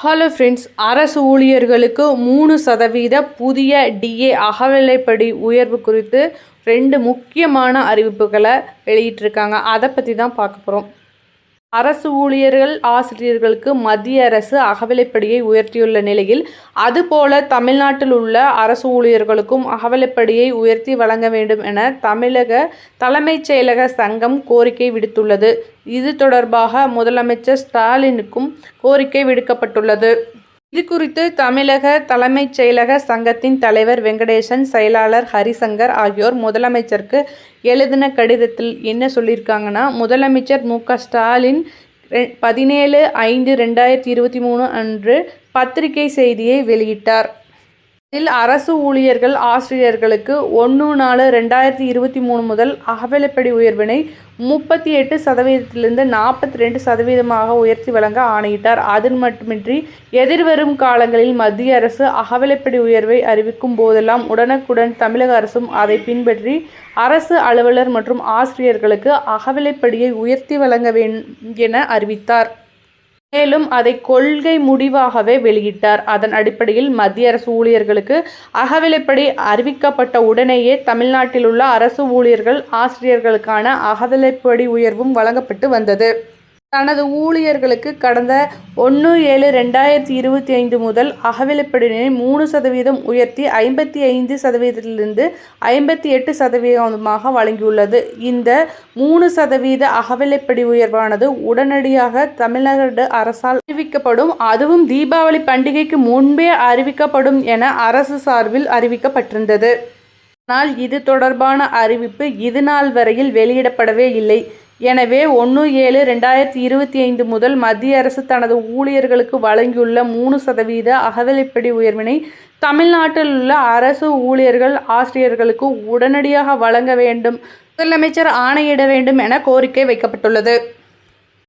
Hello friends, அரசு ஊழியர்களுக்கு 3% புதிய டிஏ அகவிலைப்படி உயர்வு குறித்து 2 முக்கியமான அறிவிப்புகளை வெளியிட்டிருக்காங்க. அதை பற்றி தான் பார்க்க போகிறோம். அரசு ஊழியர்கள், ஆசிரியர்களுக்கு மத்திய அரசு அகவிலைப்படியை உயர்த்தியுள்ள நிலையில், அதுபோல தமிழ்நாட்டில் உள்ள அரசு ஊழியர்களுக்கும் அகவிலைப்படியை உயர்த்தி வழங்க வேண்டும் என தமிழக தலைமைச் செயலக சங்கம் கோரிக்கை விடுத்துள்ளது. இது தொடர்பாக முதலமைச்சர் ஸ்டாலினுக்கும் கோரிக்கை விடுக்கப்பட்டுள்ளது. இது குறித்து தமிழக தலைமைச் செயலக சங்கத்தின் தலைவர் வெங்கடேசன், செயலாளர் ஹரிசங்கர் ஆகியோர் முதலமைச்சருக்கு எழுதின கடிதத்தில் என்ன சொல்லியிருக்காங்கன்னா, முதலமைச்சர் மு.க.ஸ்டாலின் 17/5/2023 அன்று பத்திரிகை செய்தியை வெளியிட்டார். இதில் அரசு ஊழியர்கள், ஆசிரியர்களுக்கு 1/4/2023 முதல் அகவிலைப்படி உயர்வினை 38%லிருந்து 42%ஆக உயர்த்தி வழங்க ஆணையிட்டார். அது மட்டுமின்றி, எதிர்வரும் காலங்களில் மத்திய அரசு அகவிலைப்படி உயர்வை அறிவிக்கும் போதெல்லாம் உடனுக்குடன் தமிழக அரசும் அதை பின்பற்றி அரசு அலுவலர் மற்றும் ஆசிரியர்களுக்கு அகவிலைப்படியை உயர்த்தி வழங்க வேண்டும் என அறிவித்தார். மேலும் அதை கொள்கை முடிவாகவே வெளியிட்டார். அதன் அடிப்படையில் மத்திய அரசு ஊழியர்களுக்கு அகவிலைப்படி அறிவிக்கப்பட்ட உடனேயே தமிழ்நாட்டில் உள்ள அரசு ஊழியர்கள், ஆசிரியர்களுக்கான அகவிலைப்படி உயர்வும் வழங்கப்பட்டு வந்தது. தனது ஊழியர்களுக்கு கடந்த 1/7/2025 முதல் அகவிலைப்படியினை 3% உயர்த்தி 55%லிருந்து 58%ஆக வழங்கியுள்ளது. இந்த 3% அகவிலைப்படி உயர்வானது உடனடியாக தமிழ்நாடு அரசால் அறிவிக்கப்படும். அதுவும் தீபாவளி பண்டிகைக்கு முன்பே அறிவிக்கப்படும் என அரசு சார்பில் அறிவிக்கப்பட்டிருந்தது. ஆனால் இது தொடர்பான அறிவிப்பு இதுநாள் வரையில் வெளியிடப்படவே இல்லை. எனவே 1/7/2025 முதல் மத்திய அரசு தனது ஊழியர்களுக்கு வழங்கியுள்ள 3% அகவிலைப்படி உயர்வினை தமிழ்நாட்டில் உள்ள அரசு ஊழியர்கள், ஆசிரியர்களுக்கு உடனடியாக வழங்க வேண்டும், முதலமைச்சர் ஆணையிட வேண்டும் என கோரிக்கை வைக்கப்பட்டுள்ளது.